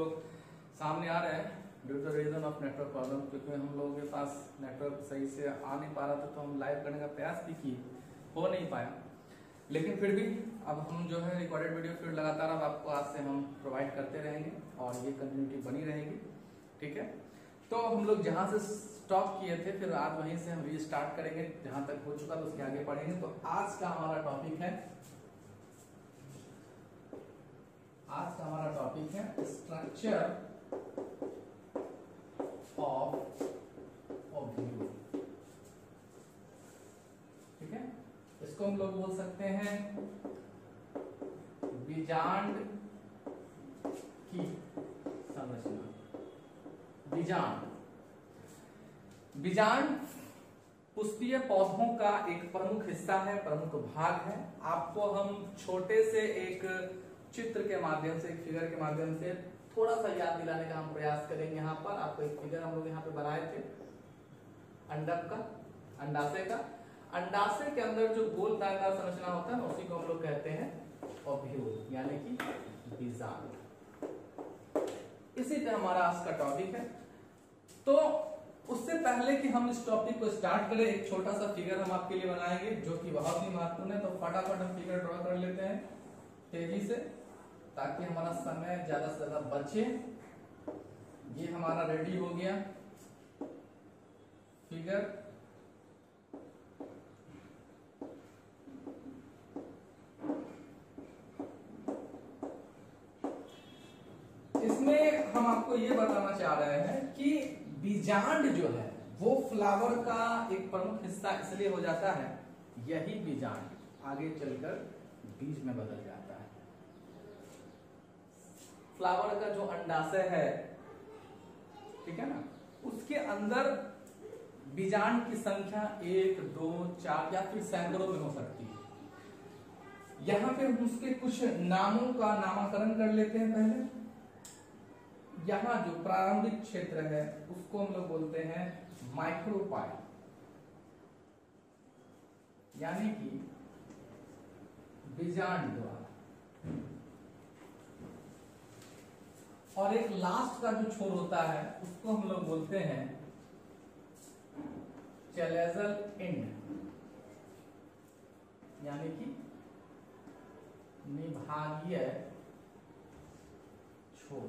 लोग सामने आ रहे हैं due to reason of network problem, क्योंकि हम लोगों के पास नेटवर्क सही से आ नहीं पा रहा था, तो हम लाइव करने का प्रयास भी किए, हो नहीं पाया। लेकिन फिर भी अब हम जो है रिकॉर्डेड वीडियो फिर लगातार अब आपको आज से हम प्रोवाइड करते रहेंगे और ये कंटिन्यूटी बनी रहेगी। ठीक है, तो हम लोग जहां से स्टॉप किए थे फिर आज वहीं से हम रीस्टार्ट करेंगे, जहां तक हो चुका तो उसके आगे पढ़ेंगे। तो आज का हमारा टॉपिक है स्ट्रक्चर ऑफ व्यू। ठीक है, इसको हम लोग बोल सकते हैं बीजांड की संरचना। बीजांड पुष्पीय पौधों का एक प्रमुख हिस्सा है, प्रमुख भाग है। आपको हम छोटे से एक चित्र के माध्यम से, एक फिगर के माध्यम से थोड़ा सा याद दिलाने का हम प्रयास करेंगे। यहाँ पर आपको एक फिगर हम लोग यहाँ पे बनाए थे अंडक का, अंडाशय का। अंडाशय के अंदर जो गोल दायरेदार संरचना होता है ना, उसी को हम लोग कहते हैं ओव्यूल, यानी कि बीजांड। इसी तरह हमारा आज का टॉपिक है। तो उससे पहले कि हम इस टॉपिक को स्टार्ट करें, एक छोटा सा फिगर हम आपके लिए बनाएंगे जो कि बहुत ही महत्वपूर्ण है। तो फटाफट हम फिगर ड्रॉ कर लेते हैं तेजी से, ताकि हमारा समय ज्यादा से ज्यादा बचे। ये हमारा रेडी हो गया फिगर। इसमें हम आपको ये बताना चाह रहे हैं कि बीजांड जो है वो फ्लावर का एक प्रमुख हिस्सा इसलिए हो जाता है, यही बीजांड आगे चलकर बीज में बदल जाता है। फ्लावर का जो अंडाशय है, ठीक है ना, उसके अंदर बीजांड की संख्या 1, 2, 4 या फिर सैकड़ों में हो सकती है। यहां पे हम उसके कुछ नामों का नामकरण कर लेते हैं। पहले यहां जो प्रारंभिक क्षेत्र है उसको हम लोग बोलते हैं माइक्रोपाइल, यानी कि बीजांड द्वारा। और एक लास्ट का जो छोर होता है उसको हम लोग बोलते हैं चैलेजल एंड, यानी कि निभागीय छोर।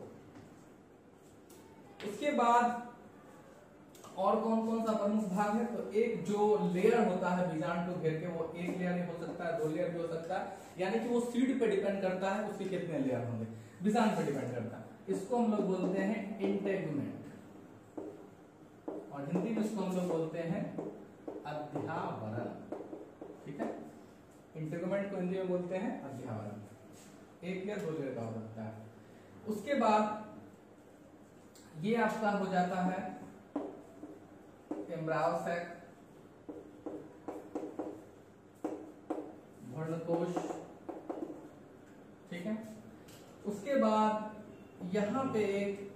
उसके बाद और कौन कौन सा प्रमुख भाग है? तो एक जो लेयर होता है बीजांड को घेर के, वो एक लेयर ही हो सकता है, 2 लेयर भी हो सकता है, यानी कि वो सीड पे डिपेंड करता है उसके कितने लेयर होंगे, बीजांड पे डिपेंड करता है। इसको हम लोग बोलते हैं इंटेगुमेंट, और हिंदी में इसको हम लोग बोलते हैं अध्यावरण। ठीक है, इंटेगुमेंट को हिंदी में बोलते हैं अध्यावरण। 1 लेयर 2 लेयर का हो सकता है। उसके बाद ये आपका हो जाता है एम्ब्रायोसैक, भ्रूणकोश। ठीक है, उसके बाद यहां पे एक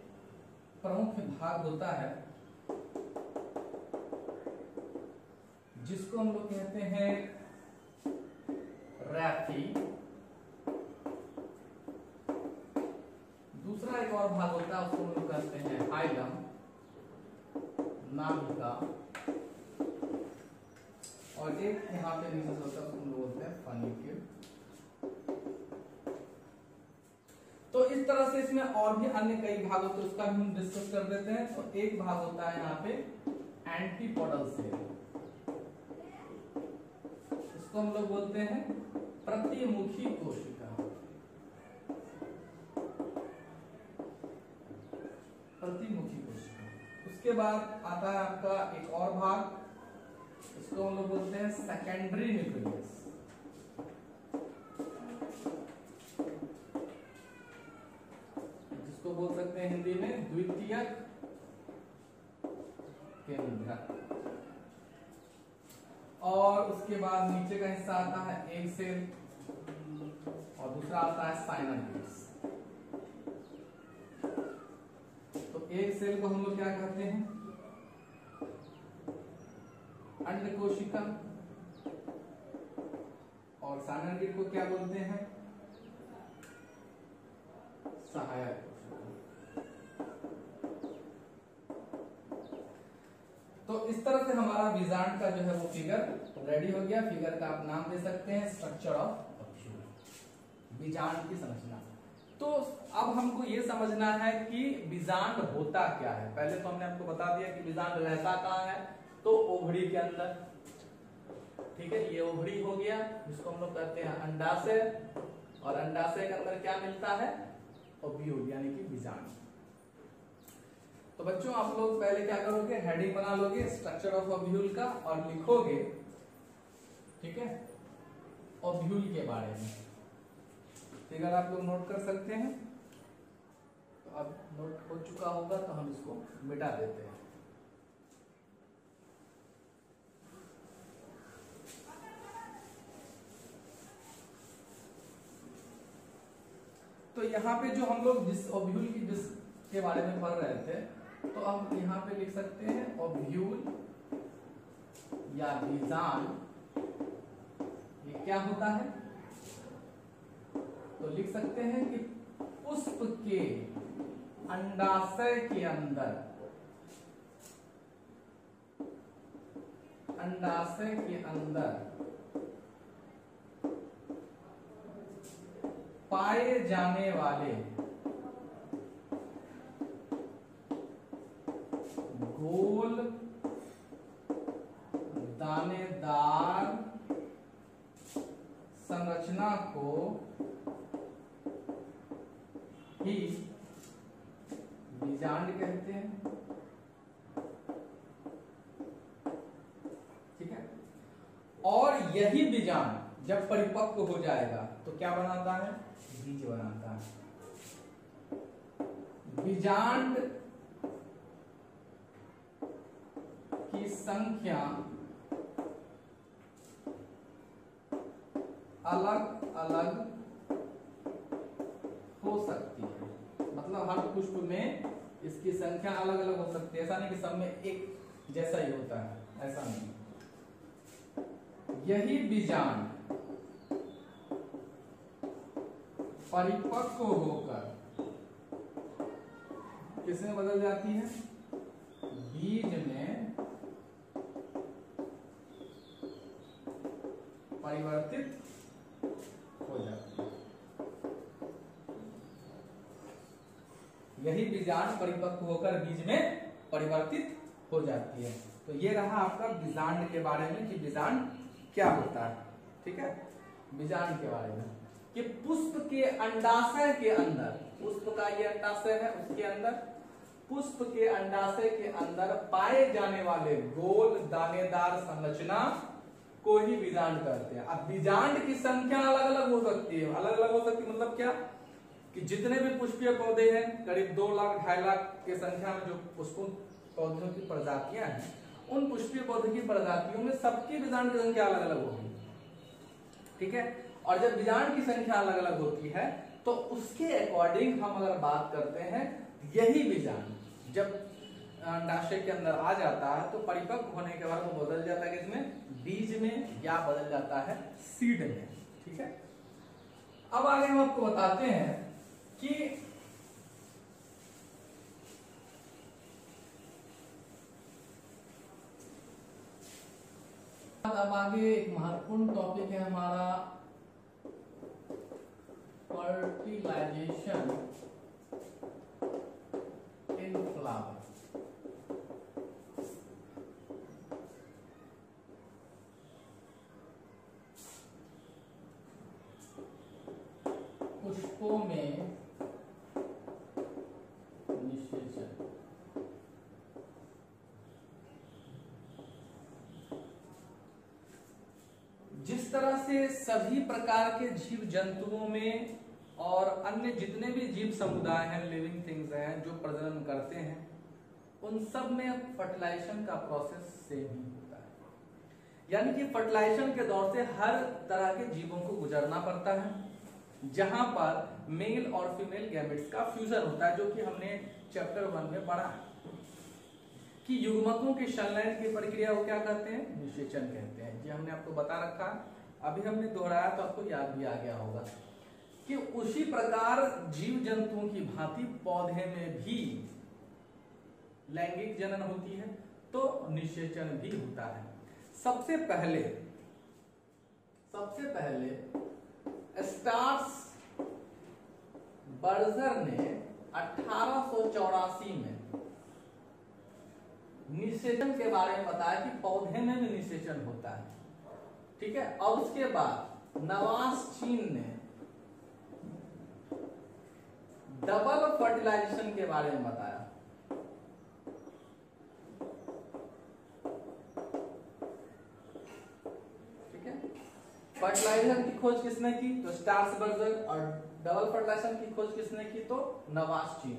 प्रमुख भाग होता है जिसको हम लोग कहते हैं रैफी। दूसरा एक और भाग होता है, उसको हम लोग कहते हैं हाइलम, नाभिका। और एक यहाँ पे नीचे होता है, उसको हम लोग बोलते हैं फनिक्यूल। तो इस तरह से इसमें और भी अन्य कई भाग होते हैं, उसका भी हम डिस्कस कर देते हैं। तो एक भाग होता है यहाँ पे एंटीपोडल सेल, इसको हम लोग बोलते हैं प्रतिमुखी कोशिका। प्रतिमुखी कोशिका। उसके बाद आता है आपका एक और भाग, इसको हम लोग बोलते हैं सेकेंडरी न्यूक्लियस। जिसको बोल सकते हैं हिंदी में द्वितीयक केंद्रक। और उसके बाद नीचे का हिस्सा आता है एग सेल, और दूसरा आता है साइनोइड्स। तो एक सेल को हम लोग क्या कहते हैं? अंड कोशिका। और साइनोइड को क्या बोलते हैं? सहायक कोशिका। तो इस तरह से हमारा बीजांड का जो है वो फिगर रेडी हो गया। फिगर का आप नाम दे सकते हैं स्ट्रक्चर ऑफ ओव्यूल, बीजांड की संरचना। तो अब हमको ये समझना है कि बीजांड होता क्या है। पहले तो हमने आपको बता दिया कि बीजांड रहता कहाँ है, तो ओवरी के अंदर। ठीक है, ये ओवरी हो गया जिसको हम लोग कहते हैं अंडाशय, और अंडाशय के अंदर क्या मिलता है, ओव्यूल यानी कि बीजांड। तो बच्चों आप लोग पहले क्या करोगे, हेडिंग बना लोगे स्ट्रक्चर ऑफ ओव्यूल का और लिखोगे, ठीक है, ओव्यूल के बारे में। फिगर आप लोग नोट कर सकते हैं। तो अब नोट हो चुका होगा तो हम इसको मिटा देते हैं। तो यहाँ पे जो हम लोग जिस ओव्यूल की जिसके बारे में पढ़ रहे थे, तो अब यहाँ पे लिख सकते हैं ओव्यूल या बीजांड ये क्या होता है। तो लिख सकते हैं कि पुष्प के अंडाशय के अंदर, अंडाशय के अंदर पाए जाने वाले गोल दानेदार संरचना को ही बीजांड कहते हैं। ठीक है, और यही बीजांड जब परिपक्व हो जाएगा तो क्या बनाता है, बीज बनाता है। बीजांड की संख्या अलग अलग हो सकती है, मतलब हर पुष्प में इसकी संख्या अलग अलग हो सकती है। ऐसा नहीं कि सब में एक जैसा ही होता है, ऐसा नहीं। यही बीजांड परिपक्व होकर किसमें बदल जाती है, बीज में परिवर्तित हो जाती है। यही बीजांड परिपक्व होकर बीज में परिवर्तित हो जाती है। तो ये रहा आपका बीजांड के बारे में कि बीजांड क्या होता है। ठीक है, बीजांड के बारे में कि पुष्प के अंडाशय के अंदर, पुष्प का ये अंडाशय है, उसके अंदर पुष्प के अंडाशय के अंदर पाए जाने वाले गोल दानेदार संरचना को ही बीजांड कहते हैं। अब बीजांड की संख्या अलग अलग हो सकती है। अलग अलग हो सकती है मतलब क्या, कि जितने भी पुष्पीय पौधे हैं, करीब 2 लाख 2.5 लाख की संख्या में जो पुष्प पौधों की प्रजातियां हैं, उन पुष्पीय पौधों की प्रजातियों में सबकी बीजांड की संख्या अलग अलग होगी। ठीक है, और जब बीजांड की संख्या अलग अलग होती है तो उसके अकॉर्डिंग हम अगर बात करते हैं, यही बीजांड जब अंडाशय के अंदर आ जाता है तो परिपक्व होने के बाद वो बदल जाता है किसमें, बीज में, या बदल जाता है सीड में। ठीक है, अब आगे हम आपको बताते हैं कि अब आगे एक महत्वपूर्ण टॉपिक है हमारा फर्टिलाइजेशन इन फ्लावर। पुष्पों में निषेचन। जिस तरह से सभी प्रकार के जीव जंतुओं में और अन्य जितने भी जीव समुदाय हैं, लिविंग थिंग्स हैं जो प्रजनन करते हैं, उन सब में फर्टिलाइजेशन का प्रोसेस सेम ही होता है। यानी कि फर्टिलाइजेशन के दौर से हर तरह के जीवों को गुजरना पड़ता है, जहां पर मेल और फीमेल गैमेट्स का फ्यूजन होता है, जो कि हमने चैप्टर 1 में पढ़ा है कि युग्मकों के संलयन की प्रक्रिया को क्या कहते हैं, निषेचन कहते हैं। ये हमने आपको बता रखा, अभी हमने दोहराया तो आपको याद भी आ गया होगा कि उसी प्रकार जीव जंतुओं की भांति पौधे में भी लैंगिक जनन होती है। तो तो निषेचन भी होता है। सबसे पहले स्टार्स बर्जर ने 1884 में निषेचन के बारे में बताया कि पौधे में भी निषेचन होता है, ठीक है। और उसके बाद नवास-चीन ने डबल फर्टिलाइजेशन के बारे में बताया। ठीक है, फर्टिलाइजेशन की खोज किसने की? तो स्टार्स बर्जर। और डबल फर्टिलाइजेशन की खोज किसने की? तो नवास-चीन।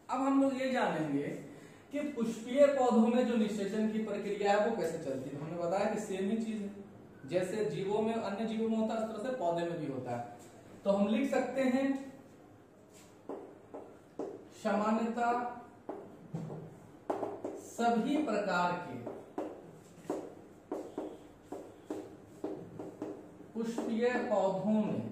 अब हम लोग ये जानेंगे कि पुष्पीय पौधों में जो निषेचन की प्रक्रिया है वो कैसे चलती है। हमने बताया कि सेम ही चीज है, जैसे जीवों में, अन्य जीवों में होता है, उस तरह से पौधे में भी होता है। तो हम लिख सकते हैं सामान्यतः सभी प्रकार के पुष्पीय पौधों में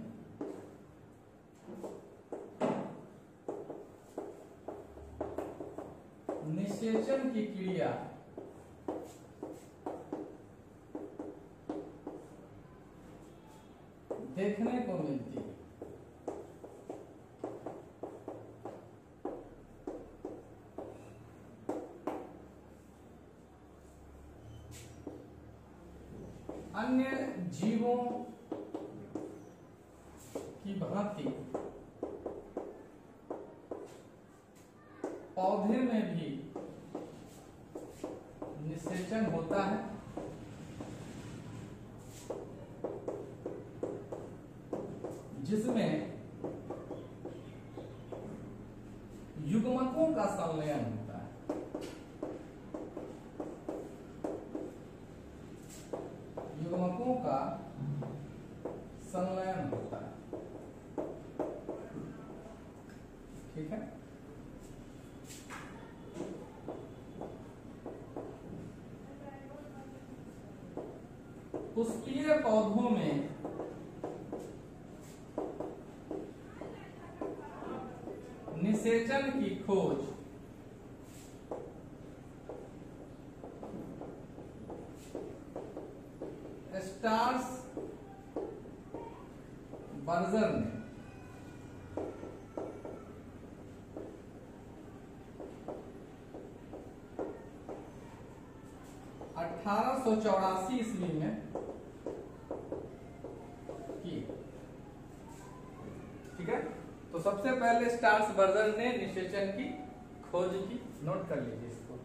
निषेचन की क्रिया देखने को मिलती है। अन्य जीवों की भांति पौधे में भी निषेचन होता है, जिसमें युग्मकों का संलयन होता है। युग्मकों का संलयन होता है, ठीक है। पुष्पीय पौधों में निषेचन की खोज स्टार्स बर्जर ने 1884 ईस्वी में की, ठीक है। तो सबसे पहले स्टार्स बर्जर ने निषेचन की खोज की, नोट कर लीजिए इसको।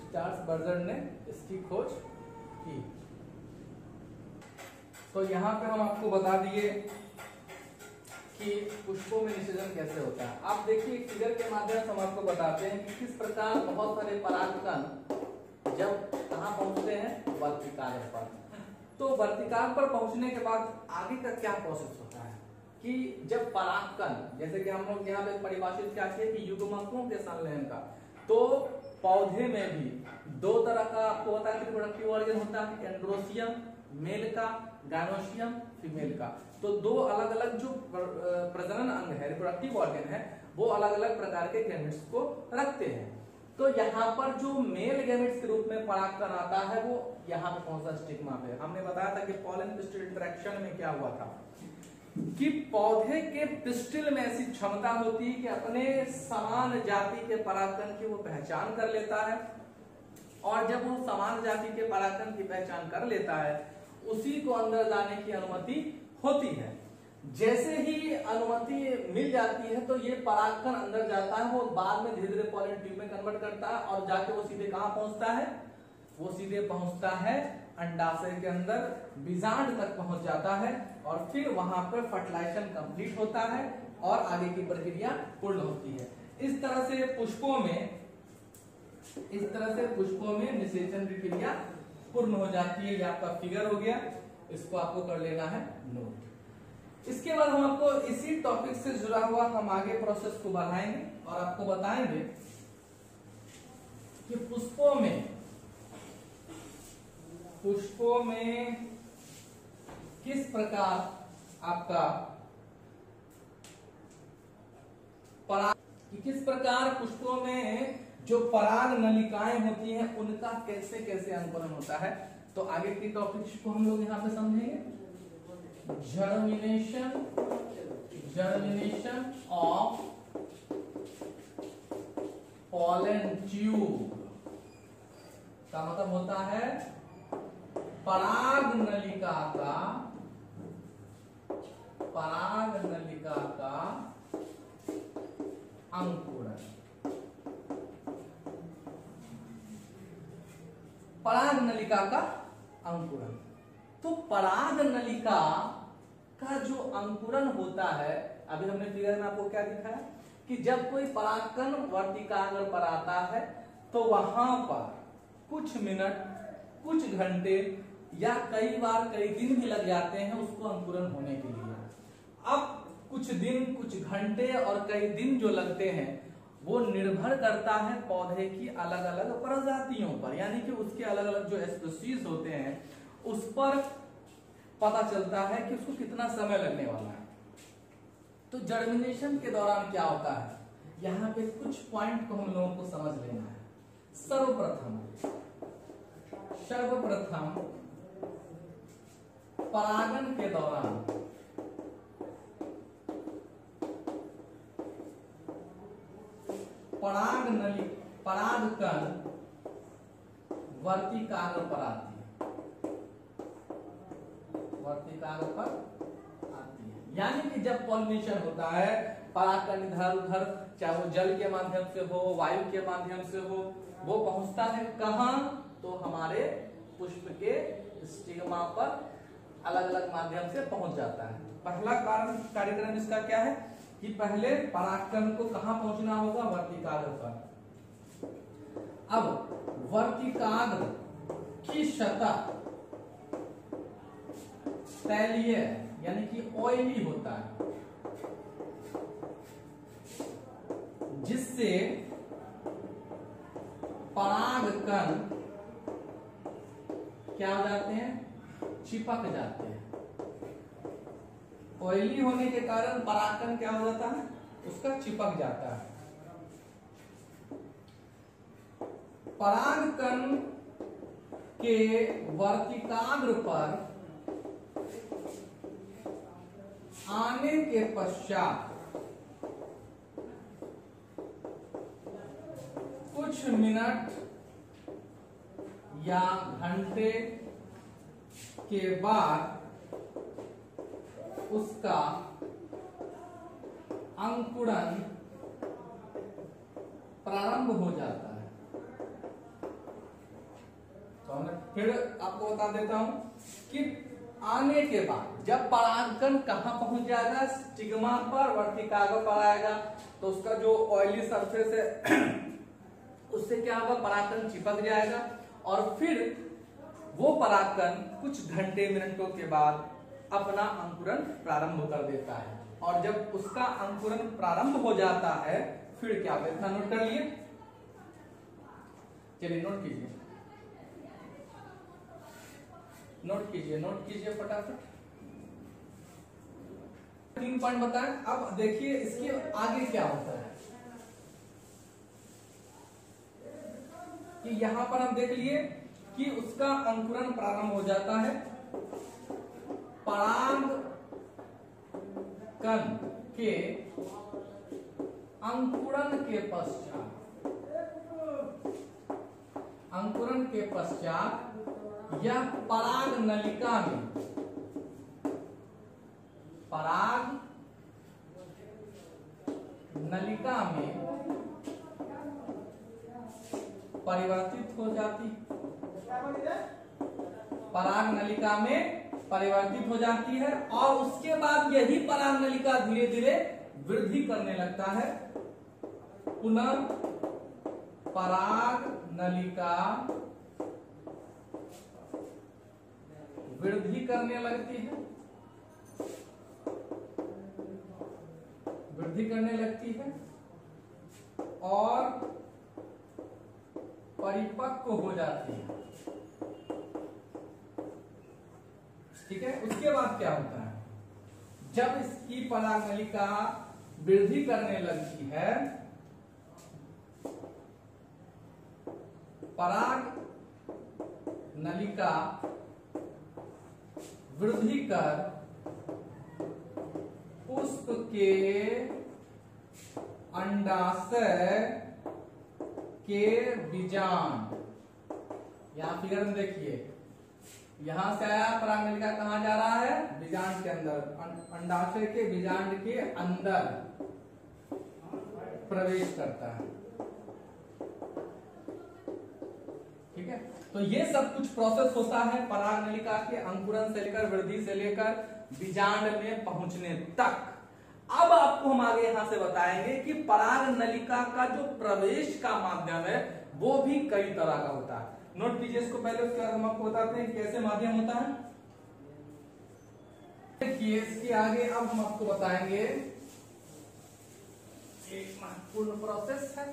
स्टार्स बर्जर ने इसकी खोज की। तो यहां पे हम आपको बता दिए कि पुष्पों में निषेचन कैसे होता है। आप देखिए फिगर के माध्यम से हम आपको बताते हैं कि किस प्रकार बहुत सारे परागकण जब कहां पहुंचते हैं, वर्तिकाल पर। तो वर्तिकाल पर पहुंचने के बाद आगे का क्या प्रोसेस होता है कि जब परागकण, जैसे कि हम लोग यहाँ पे परिभाषित क्या किया कि युग्मकों के संलयन का, तो पौधे में भी दो तरह का आपको पता है रिप्रोडक्टिव ऑर्गन होता है, एंड्रोसियम मेल का, गायनोसियम फीमेल का। तो दो अलग अलग जो प्रजनन अंग है, रिप्रोडक्टिव ऑर्गन है, वो अलग अलग प्रकार के गैमेट्स को रखते हैं। तो यहाँ पर जो मेल गैमेट्स के रूप में परागकण आता है वो यहाँ पे पहुंचा स्टिग्मा पे। हमने बताया था कि पॉलन पिस्टिल इंटरेक्शन में क्या हुआ था कि पौधे के पिस्टिल में ऐसी क्षमता होती है कि अपने समान जाति के परागकण की वो पहचान कर लेता है, और जब वो समान जाति के परागकण की पहचान कर लेता है उसी को अंदर जाने की अनुमति होती है। जैसे ही अनुमति मिल जाती है तो ये परागकण अंदर जाता है, वो बाद में धीरे धीरे पॉलन ट्यूब में कन्वर्ट करता है और जाके वो सीधे कहां पहुंचता है, वो सीधे पहुंचता है अंडाशय के अंदर, बीजांड तक पहुंच जाता है और फिर वहां पर फर्टिलाइजेशन कंप्लीट होता है और आगे की प्रक्रिया पूर्ण होती है। इस तरह से पुष्पों में निषेचन की क्रिया पूर्ण हो जाती है। ये आपका फिगर हो गया, इसको आपको कर लेना है नोट। इसके बाद हम आपको इसी टॉपिक से जुड़ा हुआ हम आगे प्रोसेस को बढ़ाएंगे और आपको बताएंगे कि पुष्पों में किस प्रकार आपका किस प्रकार पुष्पों में जो पराग नलिकाएं होती हैं उनका कैसे कैसे अंकुरण होता है। तो आगे की टॉपिक्स को हम लोग यहाँ पे समझेंगे। जर्मिनेशन ऑफ पॉलन ट्यूब का मतलब होता है पराग नलिका का अंकुरण। पराग नलिका का अंकुरण। तो पराग नलिका का जो अंकुरण होता है, अभी हमने फिगर में आपको क्या दिखाया कि जब कोई परागकण वर्तिकाग्र पर आता है तो वहां पर कुछ मिनट, कुछ घंटे या कई बार कई दिन भी लग जाते हैं उसको अंकुरण होने के लिए। अब कुछ दिन, कुछ घंटे और कई दिन जो लगते हैं वो निर्भर करता है पौधे की अलग अलग प्रजातियों पर, यानी कि उसके अलग अलग जो स्पीशीज होते हैं उस पर पता चलता है कि उसको कितना समय लगने वाला है। तो जर्मिनेशन के दौरान क्या होता है, यहाँ पे कुछ पॉइंट को हम लोगों को समझ लेना है। सर्वप्रथम परागन के दौरान परागकण वर्तिकाग्र पर आती है, यानी कि जब पॉलिनेशन होता है परागकण इधर उधर, चाहे वो जल के माध्यम से हो, वायु के माध्यम से हो, वो पहुंचता है कहां, तो हमारे पुष्प के स्टिग्मा पर अलग अलग माध्यम से पहुंच जाता है। पहला कार्यक्रम इसका क्या है कि पहले परागकण को कहां पहुंचना होगा, वर्तिकाग्र पर। अब वर्तिकाग्र की सतह तैलीय यानी कि ऑयली होता है, जिससे परागकण क्या हो जाते हैं, चिपक जाते हैं। ऑयली होने के कारण परागकण क्या हो जाता है, उसका चिपक जाता है। परागकण के वर्तिकाग्र पर आने के पश्चात कुछ मिनट या घंटे के बाद उसका अंकुरण प्रारंभ हो जाता है। तो मैं फिर आपको बता देता हूं कि आने के बाद जब परागकण कहां पहुंच जाएगा, स्टिग्मा पर, वर्तिकाग्र पर आएगा, तो उसका जो ऑयली सरफेस है उससे क्या होगा, परागकण चिपक जाएगा और फिर वो परागकण कुछ घंटे मिनटों के बाद अपना अंकुरण प्रारंभ कर देता है। और जब उसका अंकुरण प्रारंभ हो जाता है फिर क्या होगा, इतना नोट कर लिए, चलिए नोट कीजिए फटाफट। 3 पॉइंट बताएं। अब देखिए इसके आगे क्या होता है कि यहां पर हम देख लिए कि उसका अंकुरण प्रारंभ हो जाता है। परागकण के अंकुरण के पश्चात यह पराग नलिका में परिवर्तित हो जाती, पराग नलिका में परिवर्तित हो जाती है और उसके बाद यही पराग नलिका धीरे धीरे वृद्धि करने लगता है। पुनः पराग नलिका वृद्धि करने लगती है और परिपक्व हो जाती है। ठीक है, उसके बाद क्या होता है, जब इसकी पराग नलिका वृद्धि करने लगती है, पराग नलिका वृद्धि कर पुष्प के अंडाशय के बीजांड, यहां फिगर में देखिए, यहां से आया पराग नलिका कहां जा रहा है, बीजांड के अंदर, अंडाशय के बीजांड के अंदर प्रवेश करता है। ठीक है, तो ये सब कुछ प्रोसेस होता है पराग नलिका के अंकुरन से लेकर, वृद्धि से लेकर बीजांड में पहुंचने तक। अब आपको हम आगे यहां से बताएंगे कि पराग नलिका का जो प्रवेश का माध्यम है वो भी कई तरह का होता है। नोट कीजिए इसको पहले, उसके बाद हम आपको बताते हैं कैसे माध्यम होता है। देखिए इसके आगे अब हम आपको बताएंगे एक महत्वपूर्ण प्रोसेस है।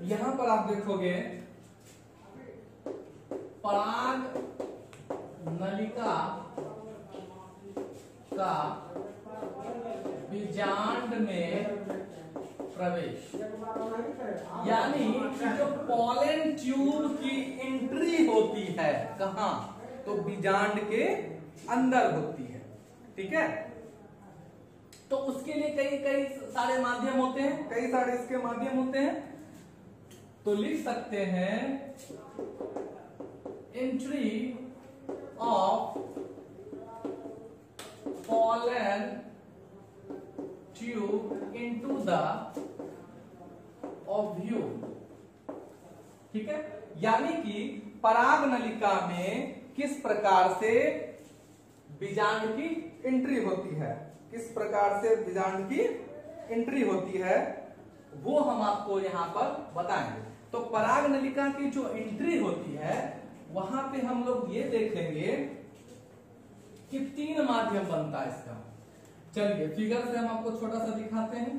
यहां पर आप देखोगे पराग नलिका का बीजांड में प्रवेश, यानी कि जो पॉलन ट्यूब की एंट्री होती है कहां, तो बीजांड के अंदर होती है। ठीक है, तो उसके लिए कई कई सारे माध्यम होते हैं, कई सारे इसके माध्यम होते हैं। तो लिख सकते हैं entry of pollen tube into the ovule। ठीक है, यानी कि पराग नलिका में किस प्रकार से बीजांड की एंट्री होती है, किस प्रकार से बीजांड की एंट्री होती है, वो हम आपको यहां पर बताएंगे। तो पराग नलिका की जो एंट्री होती है वहां पे हम लोग ये देखेंगे कि 3 माध्यम बनता है इसका। चलिए फिगर से हम आपको छोटा सा दिखाते हैं।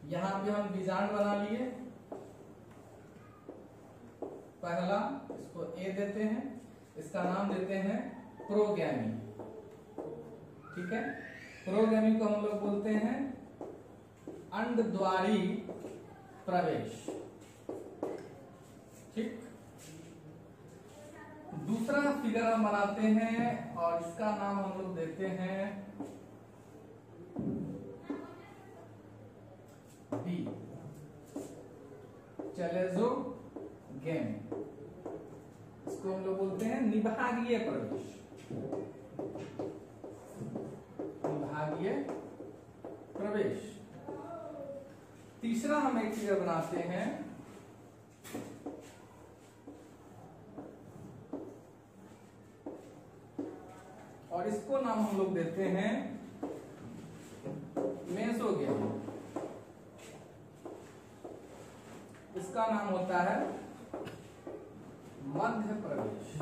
यहां पे हम बीजांड बना लिए, पहला इसको ए देते हैं, इसका नाम देते हैं प्रोगैमी। ठीक है, प्रोगैमी को हम लोग बोलते हैं अंडद्वारी प्रवेश। ठीक, दूसरा फिगर हम बनाते हैं और इसका नाम हम लोग देते हैं बी, चलेजोगेमी। इसको हम लोग बोलते हैं निभागीय प्रवेश, निभागीय प्रवेश। तीसरा हम एक फिगर बनाते हैं और इसको नाम हम लोग देते हैं मेसोगेमी। इसका नाम होता है मध्य प्रवेश।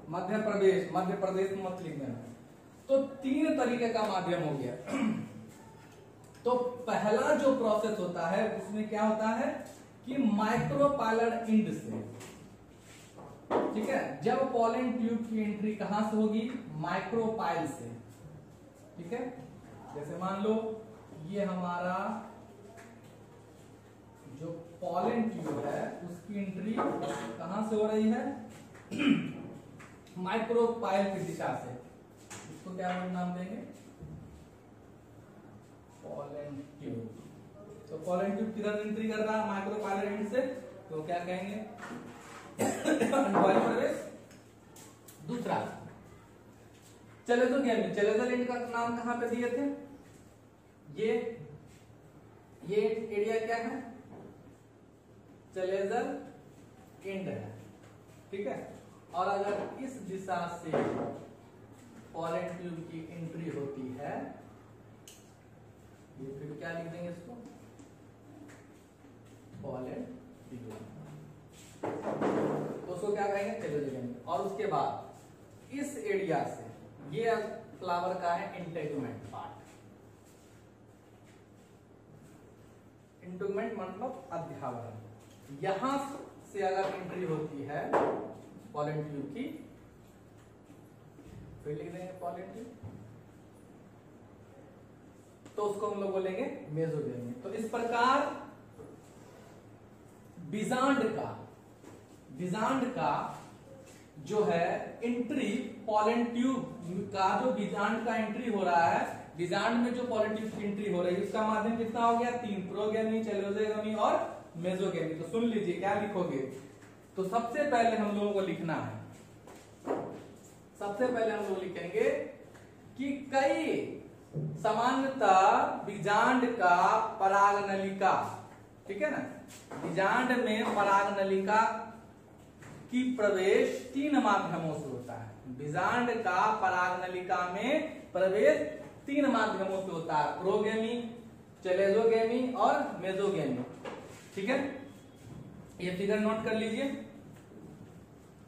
मध्य प्रदेश, मध्य प्रदेश मत लिख देना। तो 3 तरीके का माध्यम हो गया। तो पहला जो प्रोसेस होता है उसमें क्या होता है कि माइक्रोपाइलर इंड से, ठीक है, जब पॉलन ट्यूब की एंट्री कहां से होगी, माइक्रोपाइल से। ठीक है, जैसे मान लो ये हमारा जो पॉलन ट्यूब है उसकी एंट्री कहां से हो रही है, माइक्रोपाइल की दिशा से। इसको क्या नाम देंगे, पॉलन ट्यूब। तो पॉलन ट्यूब किधर एंट्री कर रहा है, माइक्रोपाइलर एंड से, तो क्या कहेंगे, अंडवारी प्रवेश। दूसरा चलेजोगेमी, चलेजल एंड का नाम कहां पे दिए थे, ये एरिया क्या है, चलेजल एंड है। ठीक है, और अगर इस दिशा से पॉलन ट्यूब की एंट्री होती है, ये फिर क्या लिख देंगे इसको, पॉलन ट्यूब, तो उसको क्या कहेंगे, चलेजोगेमी। और उसके बाद इस एरिया से, ये फ्लावर का है इंटेगुमेंट पार्ट, इंटूमेंट मतलब अध्यावरण। यहां से अगर एंट्री होती है पॉलन ट्यूब की, फिर लिख देंगे पॉलन ट्यूब, तो उसको हम लोग बोलेंगे मेसोगेमी। तो इस प्रकार बीजांड का जो है एंट्री पॉलन ट्यूब का, जो बीजांड का एंट्री हो रहा है, बीजांड में जो पॉलन ट्यूब की एंट्री हो रही है उसका माध्यम कितना हो गया? 3, प्रोगेमी, चेलोजेगमी और मेसोगेमी। तो सुन लीजिए क्या लिखोगे। तो सबसे पहले हम लोगों को लिखना है, सबसे पहले हम लोग लिखेंगे कि कई सामान्यतः बीजांड का परागनलिका, ठीक है ना, बीजांड में परागनलिका की प्रवेश 3 माध्यमों से होता है। बीजांड का परागनलिका में प्रवेश 3 माध्यमों से होता है, प्रोगेमी, चेलेजोगेमी और मेसोगेमी, ठीक है। ये फिगर नोट कर लीजिए,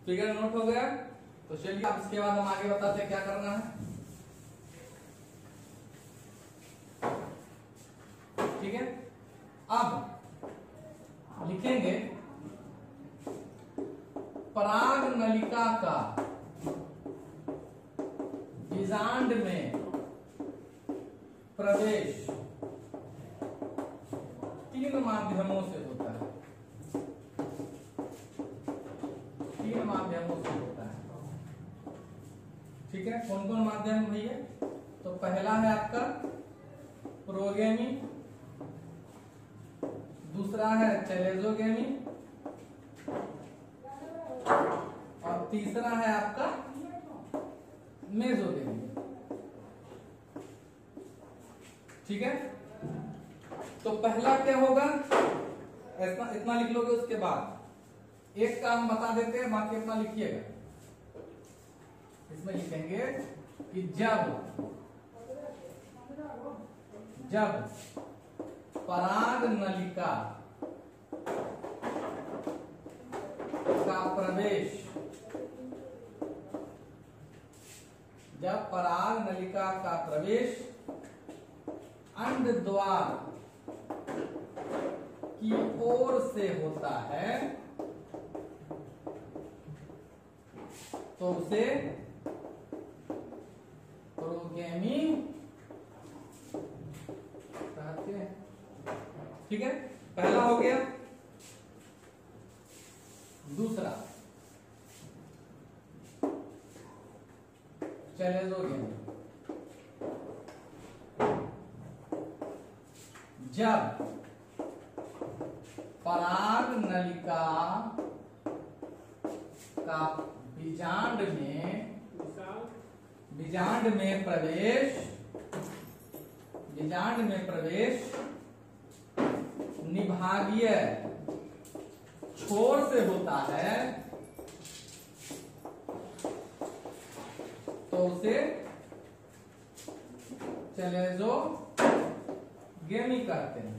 फिगर नोट हो गया। तो चलिए अब इसके बाद हम आगे बताते हैं क्या करना है, ठीक है। अब लिखेंगे पराग नलिका का बीजांड में प्रवेश 3 माध्यमों से होता है, 3 माध्यमों से होता है, ठीक है। कौन कौन माध्यम भैया? तो पहला है आपका प्रोगेमी, दूसरा है चेलेजोगेमी और तीसरा है आपका मेसोगेमी, ठीक है। तो पहला क्या होगा, इतना लिख लोगे। उसके बाद एक काम बता देते हैं, बाकी अपना लिखिएगा। इसमें लिखेंगे कि जब पराग नलिका का प्रवेश, जब पराग नलिका का प्रवेश अंड द्वार की ओर से होता है तो उसे प्रोगेमी कहते हैं, ठीक है। पहला हो गया। दूसरा चेलेजोगेमी, जब पराग नलिका का बीजांड में प्रवेश निभागीय छोर से होता है तो उसे चेलेजोगेमी कहते हैं,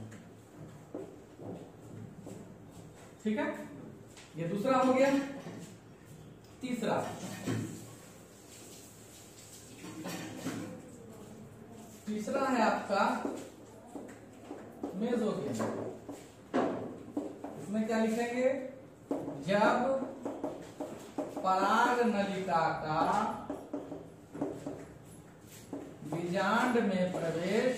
ठीक है। ये दूसरा हो गया। तीसरा है आपका मेसोगेमी। इसमें क्या लिखेंगे? जब पराग नलिका का बीजांड में प्रवेश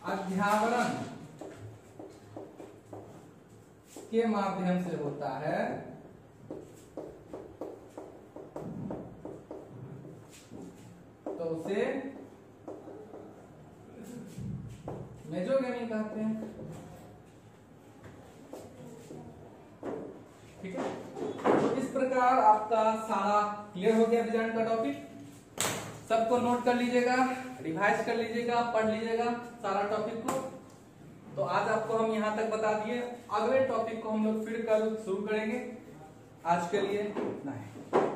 अध्यावरण के माध्यम से होता है तो उसे मेसोगेमी कहते हैं, ठीक है। तो इस प्रकार आपका सारा क्लियर हो गया बीजांड का टॉपिक। सबको नोट कर लीजिएगा, रिवाइज कर लीजिएगा, पढ़ लीजिएगा सारा टॉपिक को। तो आज आपको हम यहां तक बता दिए, अगले टॉपिक को हम लोग फिर कल शुरू करेंगे। आज के लिए इतना है।